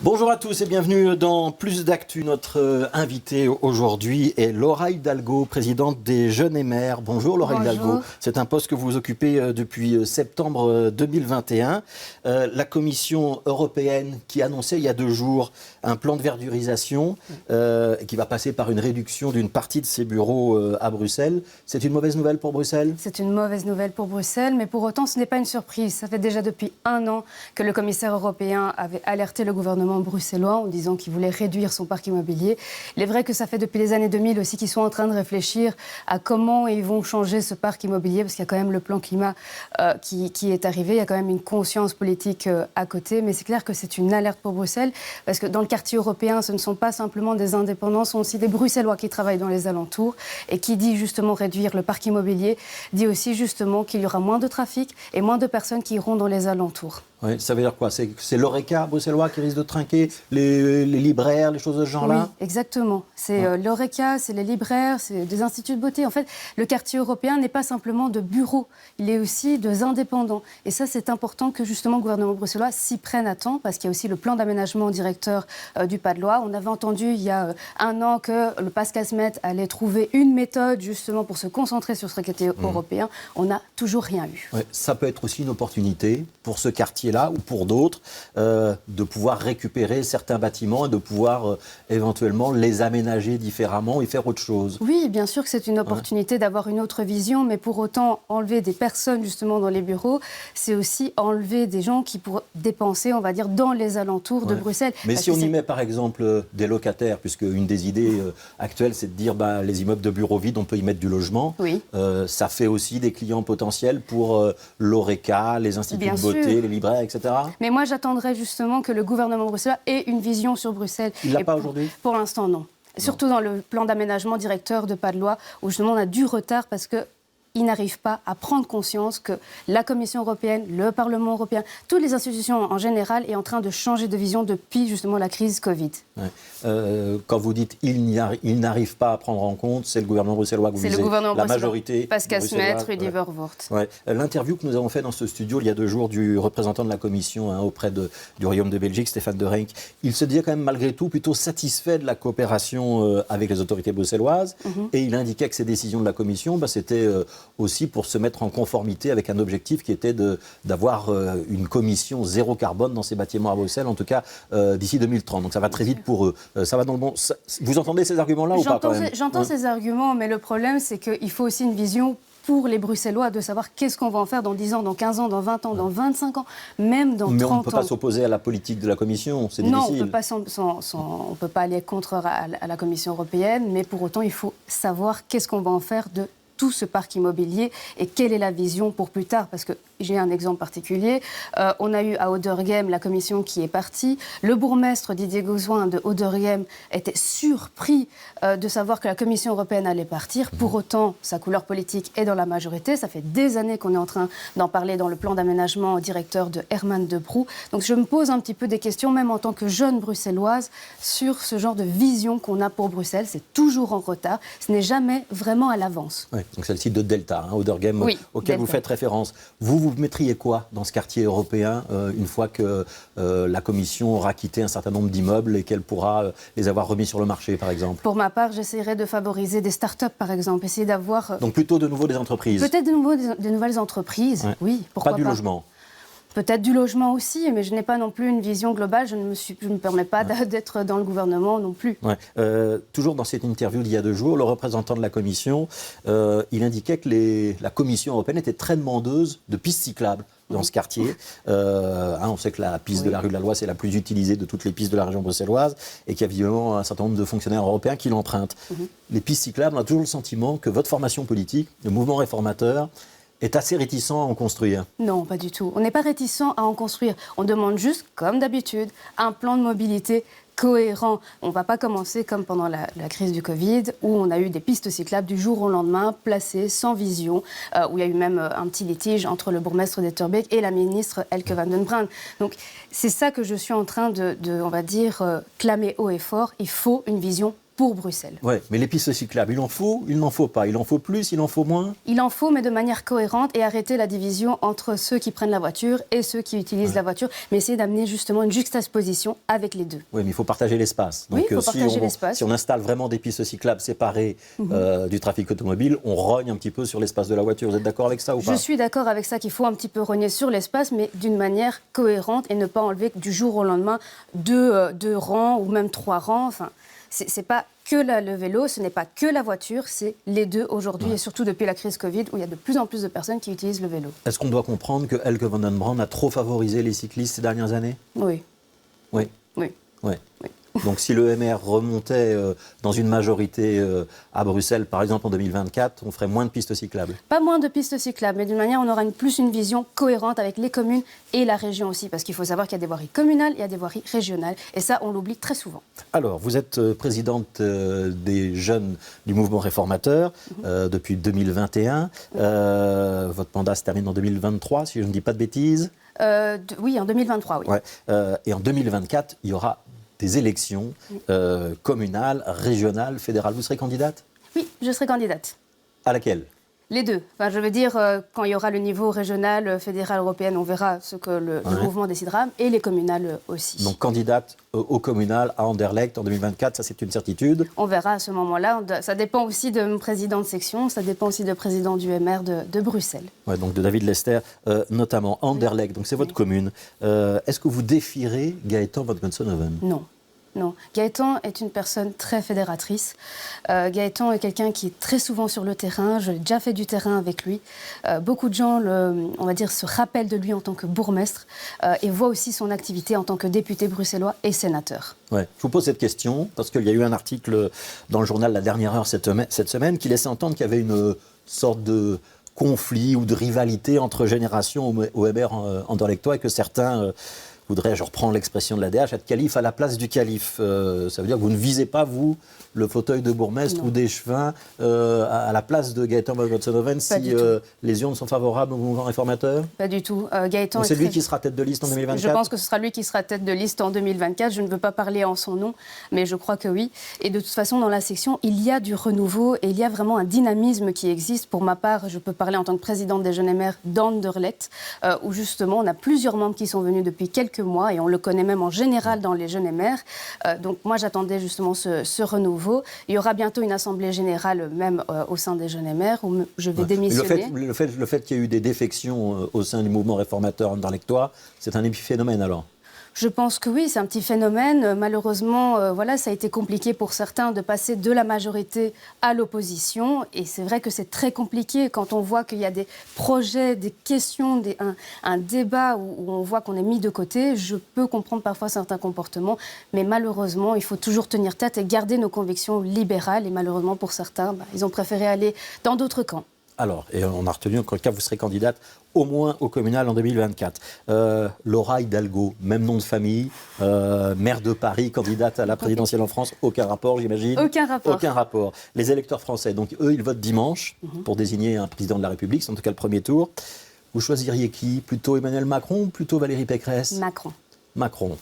Bonjour à tous et bienvenue dans Plus d'Actu. Notre invitée aujourd'hui est Laura Hidalgo, présidente des Jeunes et Maires. Bonjour Laura Hidalgo. C'est un poste que vous occupez depuis septembre 2021. La Commission européenne qui annonçait il y a 2 jours un plan de verdurisation qui va passer par une réduction d'une partie de ses bureaux à Bruxelles. C'est une mauvaise nouvelle pour Bruxelles ? C'est une mauvaise nouvelle pour Bruxelles, mais pour autant ce n'est pas une surprise. Ça fait déjà depuis 1 an que le commissaire européen avait alerté le gouvernement bruxellois en disant qu'il voulait réduire son parc immobilier. Il est vrai que ça fait depuis les années 2000 aussi qu'ils sont en train de réfléchir à comment ils vont changer ce parc immobilier, parce qu'il y a quand même le plan climat qui est arrivé, il y a quand même une conscience politique à côté, mais c'est clair que c'est une alerte pour Bruxelles, parce que dans le quartier européen, ce ne sont pas simplement des indépendants, ce sont aussi des Bruxellois qui travaillent dans les alentours, et qui dit justement réduire le parc immobilier, dit aussi justement qu'il y aura moins de trafic et moins de personnes qui iront dans les alentours. Oui, ça veut dire quoi ? C'est l'Horeca bruxellois qui risque de trinquer, les libraires, les choses de ce genre-là ? Oui, exactement. C'est l'Horeca, c'est les libraires, c'est des instituts de beauté. En fait, le quartier européen n'est pas simplement de bureaux, il est aussi de indépendants. Et ça, c'est important que justement le gouvernement bruxellois s'y prenne à temps, parce qu'il y a aussi le plan d'aménagement directeur du Pas de Loire. On avait entendu il y a 1 an que le Pascal Smet allait trouver une méthode justement pour se concentrer sur ce quartier européen. On n'a toujours rien eu. Ouais, ça peut être aussi une opportunité pour ce quartier-là ou pour d'autres de pouvoir récupérer certains bâtiments et de pouvoir éventuellement les aménager différemment et faire autre chose. Oui, bien sûr que c'est une opportunité d'avoir une autre vision, mais pour autant enlever des personnes justement dans les bureaux, c'est aussi enlever des gens qui pourraient dépenser, on va dire, dans les alentours de Bruxelles. Mais si on y met par exemple des locataires, puisque une des idées actuelles c'est de dire les immeubles de bureaux vides, on peut y mettre du logement, ça fait aussi des clients potentiels pour l'Horeca, les instituts de beauté, les libraires, etc. Mais moi, j'attendrais justement que le gouvernement bruxellois ait une vision sur Bruxelles. Il ne l'a pas aujourd'hui ? Pour l'instant, non. Surtout dans le plan d'aménagement directeur de Pas de Loire, où justement on a du retard parce que ils n'arrivent pas à prendre conscience que la Commission européenne, le Parlement européen, toutes les institutions en général est en train de changer de vision depuis justement la crise Covid. Quand vous dites « ils n'arrivent pas à prendre en compte », c'est le gouvernement bruxellois que vous visez, la majorité Pascal Smet, Rudy Verwoerd. L'interview que nous avons fait dans ce studio il y a 2 jours du représentant de la Commission auprès du Royaume de Belgique, Stéphane de Reenck, il se disait quand même malgré tout plutôt satisfait de la coopération avec les autorités bruxelloises et il indiquait que ces décisions de la Commission, c'était aussi pour se mettre en conformité avec un objectif qui était d'avoir une commission zéro carbone dans ces bâtiments à Bruxelles, en tout cas d'ici 2030. Donc ça va très vite pour eux. Ça va dans le bon... Vous entendez ces arguments-là ou pas quand même ? J'entends ces arguments, mais le problème, c'est qu'il faut aussi une vision pour les Bruxellois de savoir qu'est-ce qu'on va en faire dans 10 ans, dans 15 ans, dans 20 ans, dans 25 ans, même dans 30 ans. Mais on ne peut pas s'opposer à la politique de la Commission, c'est difficile. Non, on ne peut pas aller contre à la Commission européenne, mais pour autant, il faut savoir qu'est-ce qu'on va en faire de tout ce parc immobilier et quelle est la vision pour plus tard, parce que j'ai un exemple particulier. On a eu à Ouderghem la commission qui est partie. Le bourgmestre Didier Gauzoin de Ouderghem était surpris de savoir que la Commission européenne allait partir. Pour autant, sa couleur politique est dans la majorité. Ça fait des années qu'on est en train d'en parler dans le plan d'aménagement directeur de Herman De Brou. Donc je me pose un petit peu des questions, même en tant que jeune bruxelloise, sur ce genre de vision qu'on a pour Bruxelles. C'est toujours en retard. Ce n'est jamais vraiment à l'avance. Oui, donc c'est le site de Delta, Ouderghem, auquel vous faites référence. Vous mettriez quoi dans ce quartier européen une fois que la Commission aura quitté un certain nombre d'immeubles et qu'elle pourra les avoir remis sur le marché, par exemple ? Pour ma part, j'essaierais de favoriser des start-up, par exemple. Essayer d'avoir... Donc plutôt de nouveau des entreprises ? Peut-être de nouvelles entreprises, oui, pourquoi pas. Pas du logement ? Peut-être du logement aussi, mais je n'ai pas non plus une vision globale. Je ne me permets pas d'être dans le gouvernement non plus. Toujours dans cette interview d'il y a 2 jours, le représentant de la Commission, il indiquait que la Commission européenne était très demandeuse de pistes cyclables dans ce quartier. On sait que la piste de la rue de la Loi, c'est la plus utilisée de toutes les pistes de la région bruxelloise et qu'il y a visiblement un certain nombre de fonctionnaires européens qui l'empruntent. Les pistes cyclables, on a toujours le sentiment que votre formation politique, le mouvement réformateur, est assez réticent à en construire. Non, pas du tout. On n'est pas réticent à en construire. On demande juste, comme d'habitude, un plan de mobilité cohérent. On ne va pas commencer comme pendant la crise du Covid, où on a eu des pistes cyclables du jour au lendemain, placées sans vision, où il y a eu même un petit litige entre le bourgmestre d'Etterbeek et la ministre Elke van den Brand. Donc c'est ça que je suis en train on va dire, clamer haut et fort. Il faut une vision pour Bruxelles. Oui, mais les pistes cyclables, il en faut, il n'en faut pas. Il en faut plus, il en faut moins. Il en faut, mais de manière cohérente et arrêter la division entre ceux qui prennent la voiture et ceux qui utilisent la voiture, mais essayer d'amener justement une juxtaposition avec les deux. Oui, mais il faut partager l'espace. Oui, il faut partager l'espace. Si on installe vraiment des pistes cyclables séparées du trafic automobile, on rogne un petit peu sur l'espace de la voiture. Vous êtes d'accord avec ça ou pas? Je suis d'accord avec ça qu'il faut un petit peu rogner sur l'espace, mais d'une manière cohérente et ne pas enlever du jour au lendemain deux rangs ou même 3 rangs. Enfin, c'est pas que le vélo, ce n'est pas que la voiture, c'est les deux aujourd'hui et surtout depuis la crise Covid où il y a de plus en plus de personnes qui utilisent le vélo. Est-ce qu'on doit comprendre que Elke van den Brand a trop favorisé les cyclistes ces dernières années? Oui. Oui. Oui. Oui. Donc si le MR remontait dans une majorité à Bruxelles, par exemple en 2024, on ferait moins de pistes cyclables? Pas moins de pistes cyclables, mais d'une manière, on aura plus une vision cohérente avec les communes et la région aussi. Parce qu'il faut savoir qu'il y a des voiries communales, il y a des voiries régionales. Et ça, on l'oublie très souvent. Alors, vous êtes présidente des jeunes du mouvement réformateur depuis 2021. Votre mandat se termine en 2023, si je ne dis pas de bêtises. Oui, en 2023, oui. Ouais. Et en 2024, il y aura des élections communales, régionales, fédérales. Vous serez candidate? Oui, je serai candidate. À laquelle? Les deux. Enfin, je veux dire, quand il y aura le niveau régional, fédéral, européen, on verra ce que le mouvement décidera, et les communales aussi. Donc candidate au communal à Anderlecht en 2024, ça c'est une certitude? On verra à ce moment-là. Ça dépend aussi de mon président de section, ça dépend aussi du président du MR de Bruxelles. Ouais, donc de David Lester, notamment Anderlecht, donc c'est votre commune. Est-ce que vous défierez Gaëtan van Gonshoven? Non. Non. Gaëtan est une personne très fédératrice. Gaëtan est quelqu'un qui est très souvent sur le terrain. J'ai déjà fait du terrain avec lui. Beaucoup de gens, on va dire, se rappellent de lui en tant que bourgmestre et voient aussi son activité en tant que député bruxellois et sénateur. Ouais. Je vous pose cette question parce qu'il y a eu un article dans le journal La Dernière Heure cette semaine qui laissait entendre qu'il y avait une sorte de conflit ou de rivalité entre générations au MR anderlechtois et que certains voudrais, je reprends l'expression de l'ADH, être calife à la place du calife. Ça veut dire que vous ne visez pas, vous, le fauteuil de bourgmestre ou d'échevin à la place de Gaëtan van Gonshoven si les urnes sont favorables au mouvement réformateur? Pas du tout. Gaëtan c'est lui qui sera tête de liste en 2024? Je pense que ce sera lui qui sera tête de liste en 2024. Je ne veux pas parler en son nom, mais je crois que oui. Et de toute façon, dans la section, il y a du renouveau et il y a vraiment un dynamisme qui existe. Pour ma part, je peux parler en tant que présidente des Jeunes MR d'Anderlecht, où justement, on a plusieurs membres qui sont venus depuis quelques mois et on le connaît même en général dans les Jeunes MR. Donc moi, j'attendais justement ce renouveau. Il y aura bientôt une assemblée générale même au sein des Jeunes MR où je vais démissionner. Le fait qu'il y ait eu des défections au sein du mouvement réformateur anderlechtois, c'est un épiphénomène alors? Je pense que oui, c'est un petit phénomène. Malheureusement, voilà, ça a été compliqué pour certains de passer de la majorité à l'opposition. Et c'est vrai que c'est très compliqué quand on voit qu'il y a des projets, des questions, un débat où on voit qu'on est mis de côté. Je peux comprendre parfois certains comportements, mais malheureusement, il faut toujours tenir tête et garder nos convictions libérales. Et malheureusement, pour certains, ils ont préféré aller dans d'autres camps. Alors, et on a retenu qu'en cas vous serez candidate au moins au communal en 2024. Laura Hidalgo, même nom de famille, maire de Paris, candidate à la présidentielle en France, aucun rapport j'imagine? Aucun rapport. Aucun rapport. Les électeurs français, donc eux ils votent dimanche pour désigner un président de la République, c'est en tout cas le premier tour. Vous choisiriez qui? Plutôt Emmanuel Macron ou plutôt Valérie Pécresse? Macron. Macron.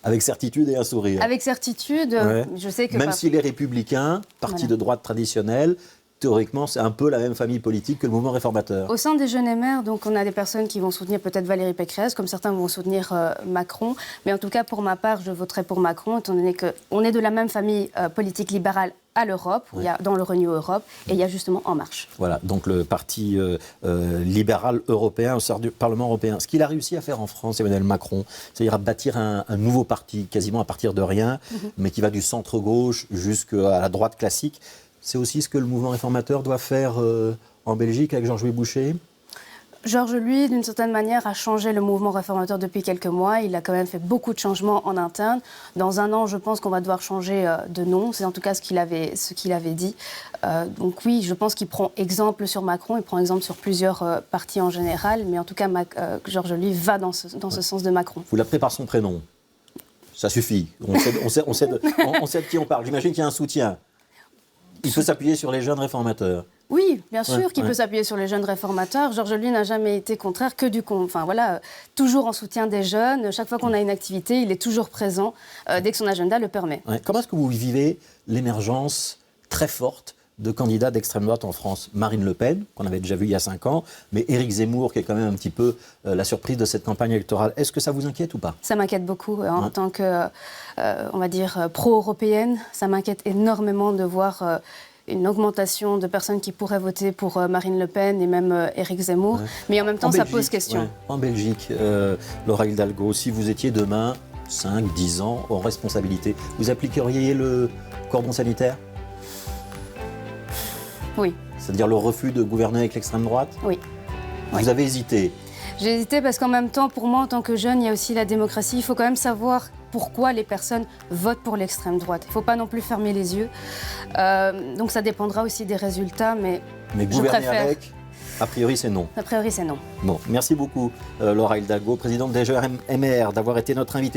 Avec certitude et un sourire? Avec certitude, je sais que... Même si les Républicains, parti de droite traditionnel, théoriquement, c'est un peu la même famille politique que le mouvement réformateur. Au sein des Jeunes MR, donc, on a des personnes qui vont soutenir peut-être Valérie Pécresse, comme certains vont soutenir Macron. Mais en tout cas, pour ma part, je voterai pour Macron, étant donné qu'on est de la même famille politique libérale à l'Europe, il y a dans le Renew Europe, et il y a justement En Marche. Voilà, donc le parti libéral européen au sein du Parlement européen. Ce qu'il a réussi à faire en France, Emmanuel Macron, c'est-à-dire à bâtir un nouveau parti, quasiment à partir de rien, mais qui va du centre-gauche jusqu'à la droite classique. C'est aussi ce que le mouvement réformateur doit faire en Belgique avec Georges-Louis Boucher? Georges, lui, d'une certaine manière, a changé le mouvement réformateur depuis quelques mois. Il a quand même fait beaucoup de changements en interne. Dans un an, je pense qu'on va devoir changer de nom. C'est en tout cas ce qu'il avait dit. Donc oui, je pense qu'il prend exemple sur Macron. Il prend exemple sur plusieurs partis en général. Mais en tout cas, Georges, lui, va dans ce sens de Macron. Vous l'appelez par son prénom? Ça suffit. On sait de qui on parle. J'imagine qu'il y a un soutien. Il faut s'appuyer sur les jeunes réformateurs. Oui, bien sûr Ouais, qu'il peut s'appuyer sur les jeunes réformateurs. Georges lui n'a jamais été contraire que enfin voilà, toujours en soutien des jeunes. Chaque fois qu'on a une activité, il est toujours présent dès que son agenda le permet. Ouais. Comment est-ce que vous vivez l'émergence très forte de candidats d'extrême droite en France? Marine Le Pen, qu'on avait déjà vu il y a 5 ans, mais Éric Zemmour, qui est quand même un petit peu la surprise de cette campagne électorale. Est-ce que ça vous inquiète ou pas? Ça m'inquiète beaucoup en tant que, on va dire, pro-européenne. Ça m'inquiète énormément de voir une augmentation de personnes qui pourraient voter pour Marine Le Pen et même Éric Zemmour. Ouais. Mais en même temps, ça pose question. Ouais. En Belgique, Laura Hidalgo, si vous étiez demain 5, 10 ans en responsabilité, vous appliqueriez le cordon sanitaire? Oui. C'est-à-dire le refus de gouverner avec l'extrême droite? Oui. Vous avez hésité? J'ai hésité parce qu'en même temps, pour moi, en tant que jeune, il y a aussi la démocratie. Il faut quand même savoir pourquoi les personnes votent pour l'extrême droite. Il ne faut pas non plus fermer les yeux. Donc ça dépendra aussi des résultats, mais gouverner avec, a priori, c'est non. A priori, c'est non. Bon, merci beaucoup, Laura Hidalgo, présidente des GRMR, d'avoir été notre invitée.